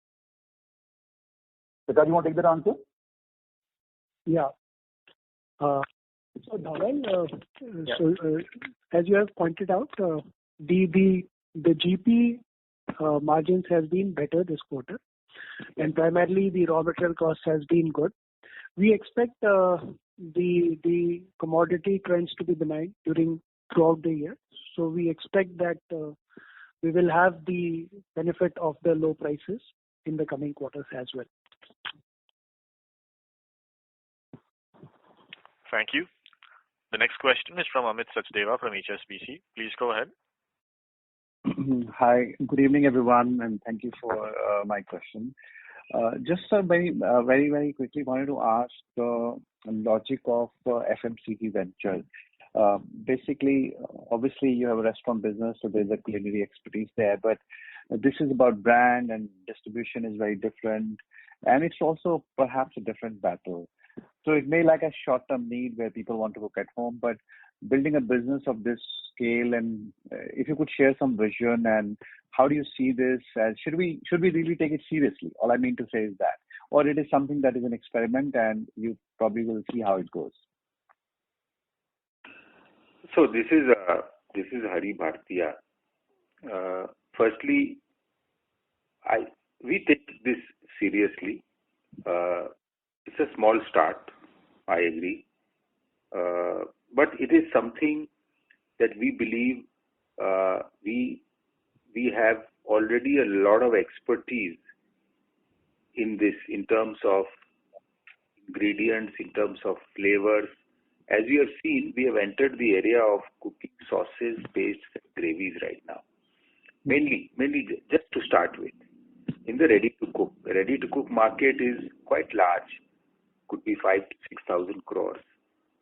Prakash, you want to take that answer? Yeah. So, Dhaval, as you have pointed out, the GP margins has been better this quarter, and primarily the raw material cost has been good. We expect the commodity trends to be benign throughout the year. So we expect that we will have the benefit of the low prices in the coming quarters as well. Thank you. The next question is from Amit Sachdeva from HSBC. Please go ahead. Hi, good evening, everyone, and thank you for my question. Just very, very quickly wanted to ask the logic of FMCG ventures. Basically, obviously, you have a restaurant business, so there's a culinary expertise there, but this is about brand and distribution is very different, and it's also perhaps a different battle. So it may like a short-term need where people want to cook at home, but building a business of this scale, and if you could share some vision and how do you see this as, should we really take it seriously? All I mean to say is that, or it is something that is an experiment and you probably will see how it goes. So this is Hari Bhartia. Firstly, we take this seriously. It's a small start, I agree, but it is something that we believe we have already a lot of expertise in this, in terms of ingredients, in terms of flavors. As you have seen, we have entered the area of cooking sauces, pastes, and gravies right now. Mainly just to start with. In the ready-to-cook market is quite large, could be 5,000 to 6,000 crores,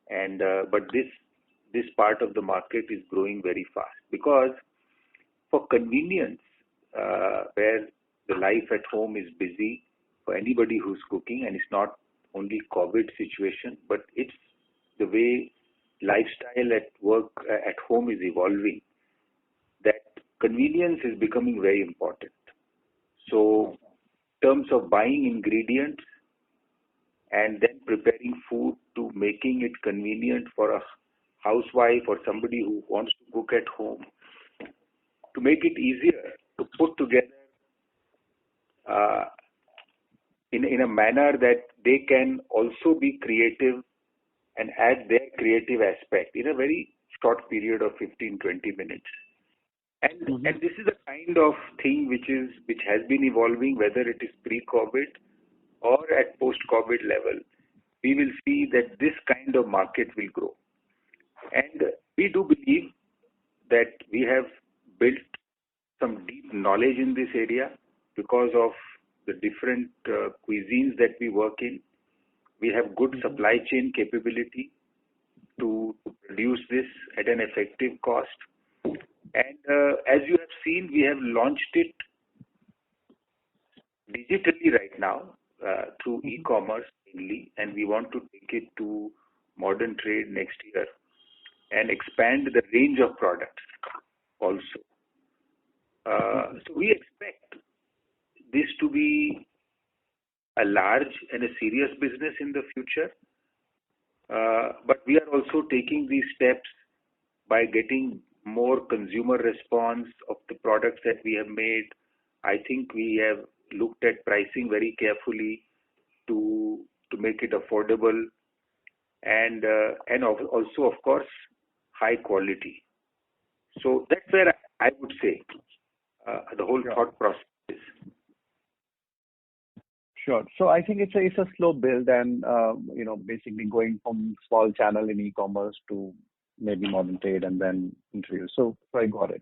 and but this part of the market is growing very fast because for convenience, where the life at home is busy for anybody who's cooking, and it's not only COVID situation, but it's the way lifestyle at work, at home is evolving, that convenience is becoming very important. So in terms of buying ingredients and then preparing food to making it convenient for a housewife or somebody who wants to cook at home, to make it easier to put together in a manner that they can also be creative and add their creative aspect in a very short period of 15-20 minutes. And this is the kind of thing which has been evolving, whether it is pre-COVID or at post-COVID level. We will see that this kind of market will grow. And we do believe that we have built some deep knowledge in this area because of the different cuisines that we work in. We have good supply chain capability to produce this at an effective cost. And as you have seen, we have launched it digitally right now through e-commerce mainly, and we want to take it to modern trade next year and expand the range of products also. So we expect this to be a large and a serious business in the future, but we are also taking these steps by getting more consumer response of the products that we have made. I think we have looked at pricing very carefully to make it affordable, and also of course high quality. So that's where I would say the whole thought process is. Sure. So I think it's a slow build, and basically going from small channel in e-commerce to maybe modern trade and then interview. So I got it.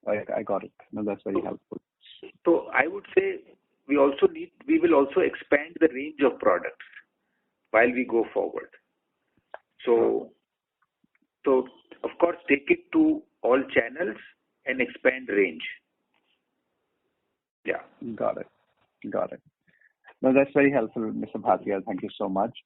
I got it. No, that's very helpful. So I would say we will also expand the range of products while we go forward. So of course, take it to all channels and expand range. Yeah. Got it. No, that's very helpful, Mr. Bhatia. Thank you so much.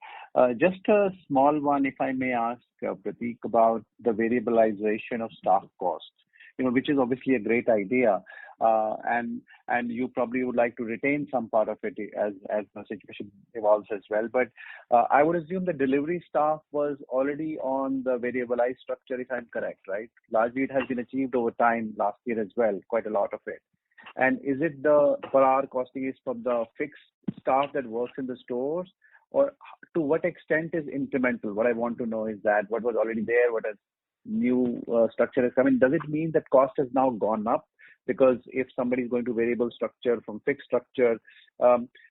Just a small one, if I may ask, Prateek, about the variabilization of staff costs, which is obviously a great idea. And you probably would like to retain some part of it as the situation evolves as well. But I would assume the delivery staff was already on the variabilized structure, if I'm correct, right? Largely it has been achieved over time last year as well, quite a lot of it. And is it the per hour costing is from the fixed staff that works in the stores, or to what extent is incremental? What I want to know is that what was already there, what a new structure has come in. Does it mean that cost has now gone up? Because if somebody is going to variable structure from fixed structure,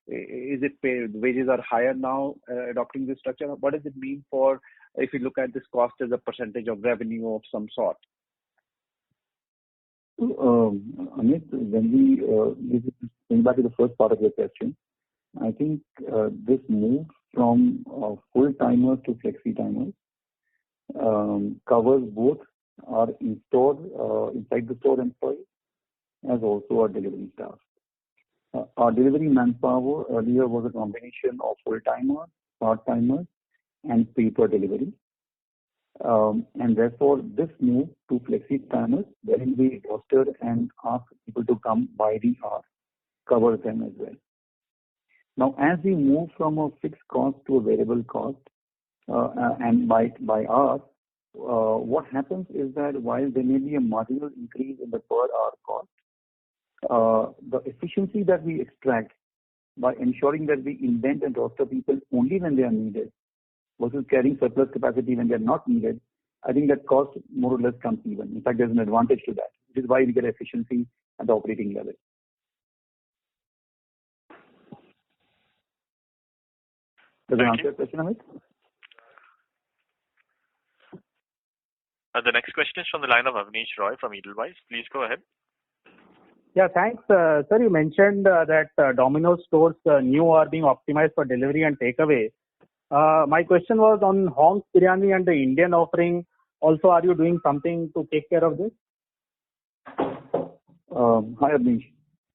is it wages are higher now adopting this structure? What does it mean for if you look at this cost as a percentage of revenue of some sort? Amit, when we going back to the first part of your question, I think this move from full-timers to flexi-timers covers both our in-store, inside the store employees as also our delivery staff. Our delivery manpower earlier was a combination of full-timers, part-timers, and pay-per-delivery. And therefore, this move to flexi-timers, wherein we roster and ask people to come by the hour, covers them as well. Now, as we move from a fixed cost to a variable cost, and by hour, what happens is that while there may be a marginal increase in the per hour cost, the efficiency that we extract by ensuring that we indent and roster people only when they are needed versus carrying surplus capacity when they are not needed, I think that cost more or less comes even. In fact, there's an advantage to that, which is why we get efficiency at the operating level. Does that answer your question, Amit? The next question is from the line of Avnish Roy from Edelweiss. Please go ahead. Yeah, thanks. Sir, you mentioned that Domino's stores new are being optimized for delivery and takeaway. My question was on Hong's Biryani and the Indian offering. Also, are you doing something to take care of this? Hi, Avnish.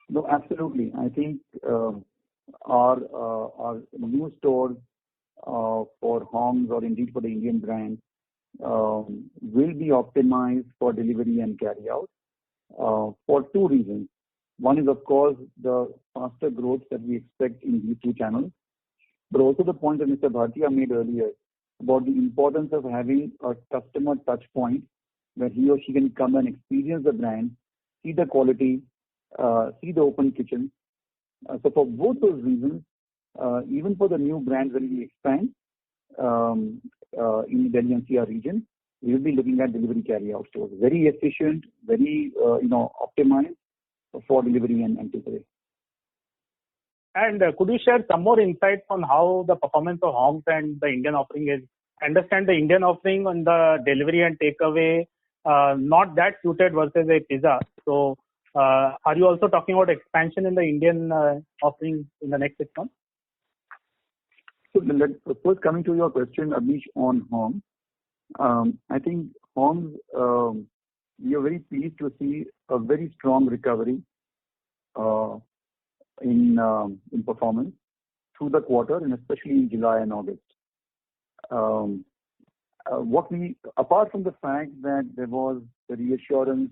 No, absolutely. I think our new stores for Hong's or indeed for the Indian brand will be optimized for delivery and carry out for two reasons. One is, of course, the faster growth that we expect in these two channels, but also the point that Mr. Bhatia made earlier about the importance of having a customer touch point where he or she can come and experience the brand, see the quality, see the open kitchen. So for both those reasons, even for the new brands when we expand in Delhi NCR region, we will be looking at delivery carry-out stores. Very efficient, very optimized for delivery and takeaway. And could you share some more insights on how the performance of Hong's and the Indian offering is? I understand the Indian offering on the delivery and takeaway not that suited versus a pizza. So are you also talking about expansion in the Indian offering in the next 6 months? So first coming to your question, Abhish, on Hong's. I think Hong's, we are very pleased to see a very strong recovery in performance through the quarter and especially in July and August. Apart from the fact that there was the reassurance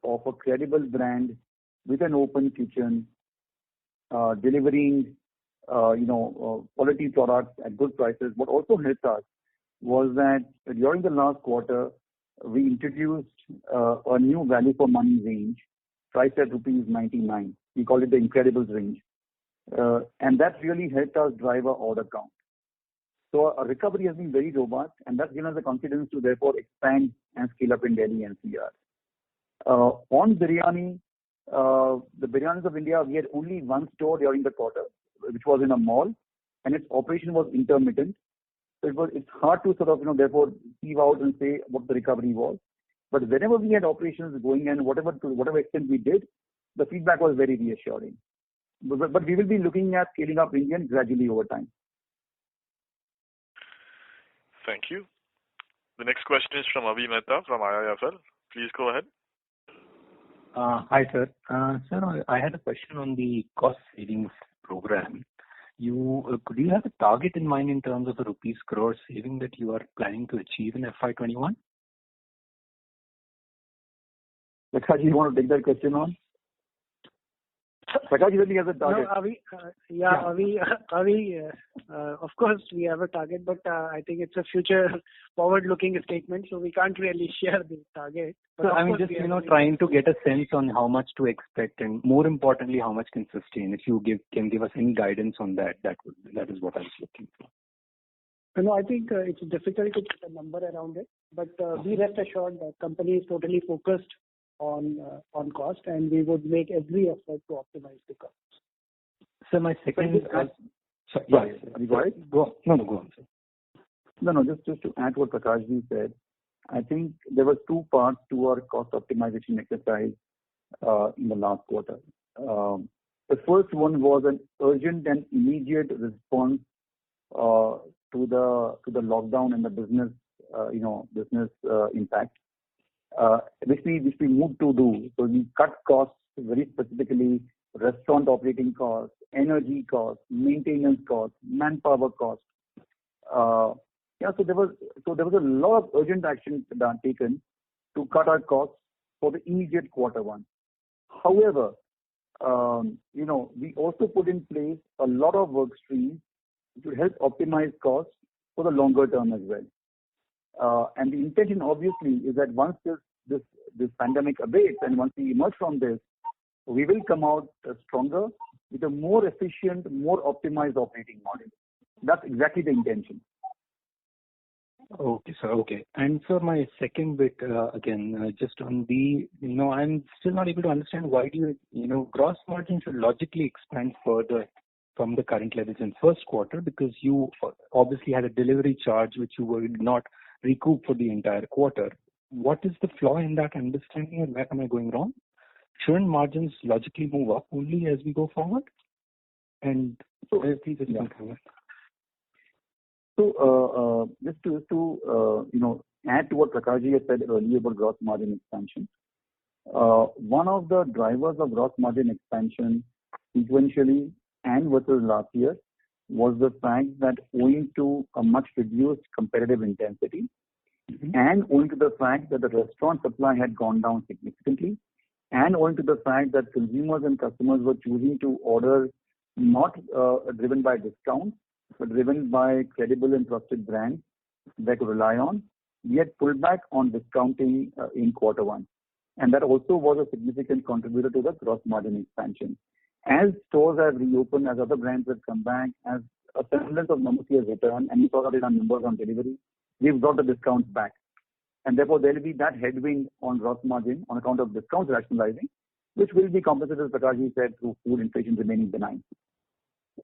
of a credible brand with an open kitchen, delivering quality products at good prices, what also helped us was that during the last quarter, we introduced a new value for money range priced at ₹99. We call it the Incredibles range. And that really helped us drive our order count. So our recovery has been very robust, and that's given us the confidence to therefore expand and scale up in Delhi NCR. On biryani, the Biryanis of India, we had only one store during the quarter, which was in a mall, and its operation was intermittent. So it's hard to sort of, therefore, sieve out and say what the recovery was. But whenever we had operations going and to whatever extent we did, the feedback was very reassuring. But we will be looking at scaling up Indian gradually over time. Thank you. The next question is from Avi Mehta from IIFL. Please go ahead. Hi, sir. Sir, I had a question on the cost savings program. Could you have a target in mind in terms of the rupees crore saving that you are planning to achieve in FY21? Prakash, you want to take that question on? Prakash really has a target. No, Avi, of course we have a target, but I think it's a future forward-looking statement, so we can't really share the target. So I'm just, trying to get a sense on how much to expect, and more importantly, how much can sustain. If you can give us any guidance on that, that is what I was looking for. No, I think it's difficult to put a number around it, but be rest assured that company is totally focused on cost, and we would make every effort to optimize the costs. So my second, sorry, go ahead. Go on, sir. No, just to add what Prakash ji said, I think there were two parts to our cost optimization exercise in the last quarter. The first one was an urgent and immediate response to the lockdown and the business impact, which we moved to do. So we cut costs, very specifically restaurant operating costs, energy costs, maintenance costs, manpower costs. So there was a lot of urgent action taken to cut our costs for the immediate quarter one. However, we also put in place a lot of work streams to help optimize costs for the longer term as well. And the intention obviously is that once this pandemic abates and once we emerge from this, we will come out stronger with a more efficient, more optimized operating model. That's exactly the intention. Okay, sir. Okay. And sir, my second bit, again, just on the, I'm still not able to understand why do gross margin should logically expand further from the current levels in first quarter, because you obviously had a delivery charge which you would not recoup for the entire quarter. What is the flaw in that understanding, and where am I going wrong? Shouldn't margins logically move up only as we go forward? And please explain that. So just to add to what Prakash has said earlier about gross margin expansion, one of the drivers of gross margin expansion sequentially and versus last year was the fact that owing to a much reduced competitive intensity and owing to the fact that the restaurant supply had gone down significantly, and owing to the fact that consumers and customers were choosing to order not driven by discounts, but driven by credible and trusted brands they could rely on, we had pulled back on discounting in quarter one. And that also was a significant contributor to the gross margin expansion. As stores have reopened, as other brands have come back, as a semblance of normalcy has returned, and we saw that in our numbers on delivery, we've got the discounts back. And therefore, there will be that headwind on gross margin on account of discounts rationalizing, which will be compensated, as Prakash said, through food inflation remaining benign.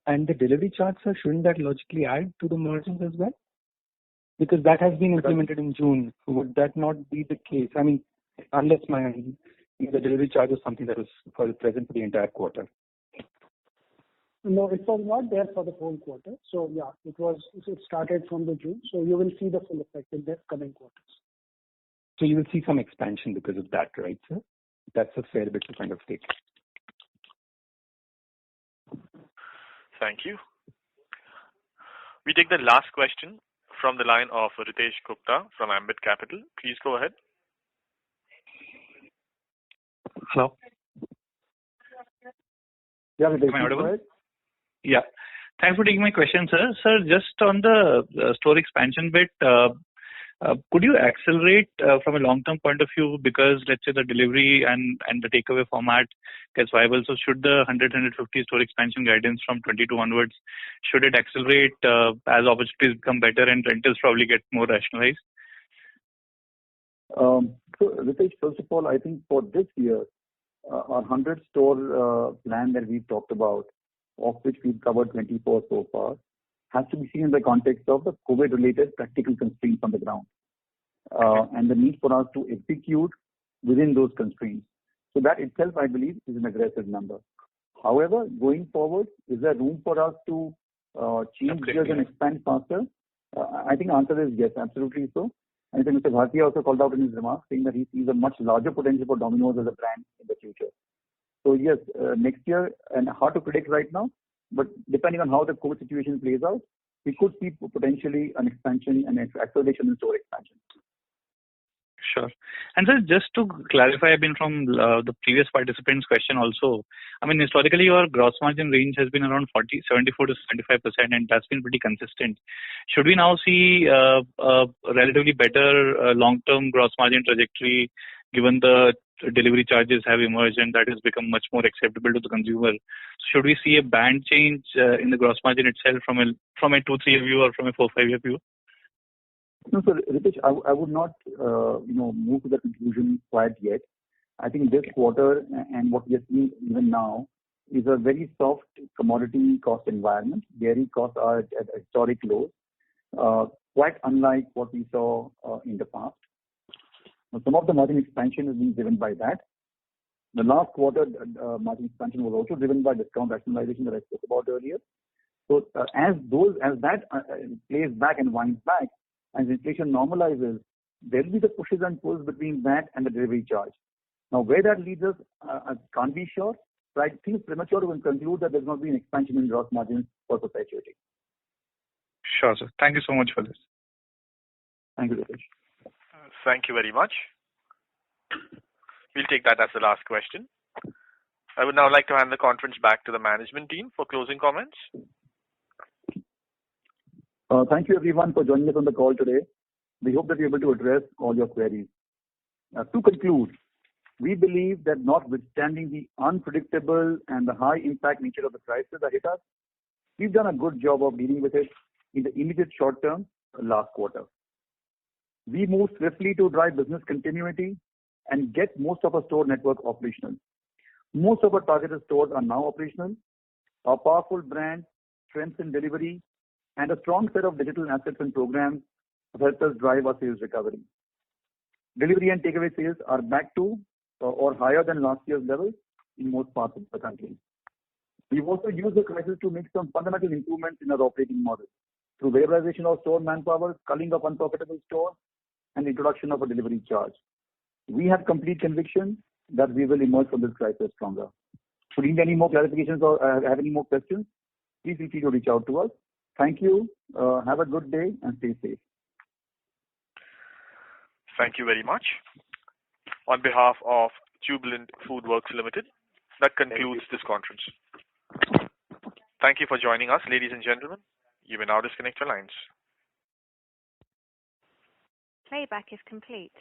And the delivery charge, sir, shouldn't that logically add to the margins as well? Because that has been implemented in June. Would that not be the case? I mean, unless the delivery charge was something that was present for the entire quarter. No, it was not there for the whole quarter. So yeah, it started from the June. So you will see the full effect in the coming quarters. So you will see some expansion because of that, right, sir? That's a fair bit to kind of take. Thank you. We take the last question from the line of Ritesh Gupta from Ambit Capital. Please go ahead. Hello. Yeah, Ritesh, am I audible? Yeah. Thanks for taking my question, sir. Sir, just on the store expansion bit, could you accelerate from a long-term point of view, because let's say the delivery and the takeaway format gets viable? So should the 100-150 store expansion guidance from 22 onwards, should it accelerate as opportunities become better and rentals probably get more rationalized? So Ritesh, first of all, I think for this year, our 100 store plan that we've talked about, of which we've covered 24 so far, has to be seen in the context of the COVID-related practical constraints on the ground and the need for us to execute within those constraints. So that itself, I believe, is an aggressive number. However, going forward, is there room for us to change gears and expand faster? I think the answer is yes, absolutely so. I think Mr. Bhartia also called out in his remarks saying that he sees a much larger potential for Domino's as a brand in the future. So yes, next year, and hard to predict right now, but depending on how the COVID situation plays out, we could see potentially an expansion and acceleration in store expansion. Sure. And sir, just to clarify, from the previous participant's question also, historically your gross margin range has been around 74 to 75%, and that's been pretty consistent. Should we now see a relatively better long-term gross margin trajectory given the delivery charges have emerged and that has become much more acceptable to the consumer? Should we see a band change in the gross margin itself from a 2-3 year view or from a 4-5 year view? No, sir, Ritesh, I would not, move to that conclusion quite yet. I think this quarter and what we are seeing even now is a very soft commodity cost environment. Dairy costs are at historic lows, quite unlike what we saw in the past. Now, some of the margin expansion is being driven by that. The last quarter margin expansion was also driven by discount rationalization that I spoke about earlier. So as that plays back and winds back, as inflation normalizes, there will be the pushes and pulls between that and the delivery charge. Now, where that leads us, I can't be sure, but I think it's premature to conclude that there's not been an expansion in gross margins for perpetuity. Sure, sir. Thank you so much for this. Thank you, Ritesh. Thank you very much. We'll take that as the last question. I would now like to hand the conference back to the management team for closing comments. Thank you everyone for joining us on the call today. We hope that we're able to address all your queries. To conclude, we believe that notwithstanding the unpredictable and the high impact nature of the crisis that hit us, we've done a good job of dealing with it in the immediate short term last quarter. We moved swiftly to drive business continuity and get most of our store network operational. Most of our targeted stores are now operational. Our powerful brand, strength in delivery, and a strong set of digital assets and programs have helped us drive our sales recovery. Delivery and takeaway sales are back to or higher than last year's levels in most parts of the country. We've also used the crisis to make some fundamental improvements in our operating model through variabilization of store manpower, culling of unprofitable stores, and introduction of a delivery charge. We have complete conviction that we will emerge from this crisis stronger. Should you need any more clarifications or have any more questions, please feel free to reach out to us. Thank you. Have a good day and stay safe. Thank you very much. On behalf of Jubilant FoodWorks Limited, that concludes this conference. Thank you for joining us, ladies and gentlemen. You may now disconnect your lines. Playback is complete.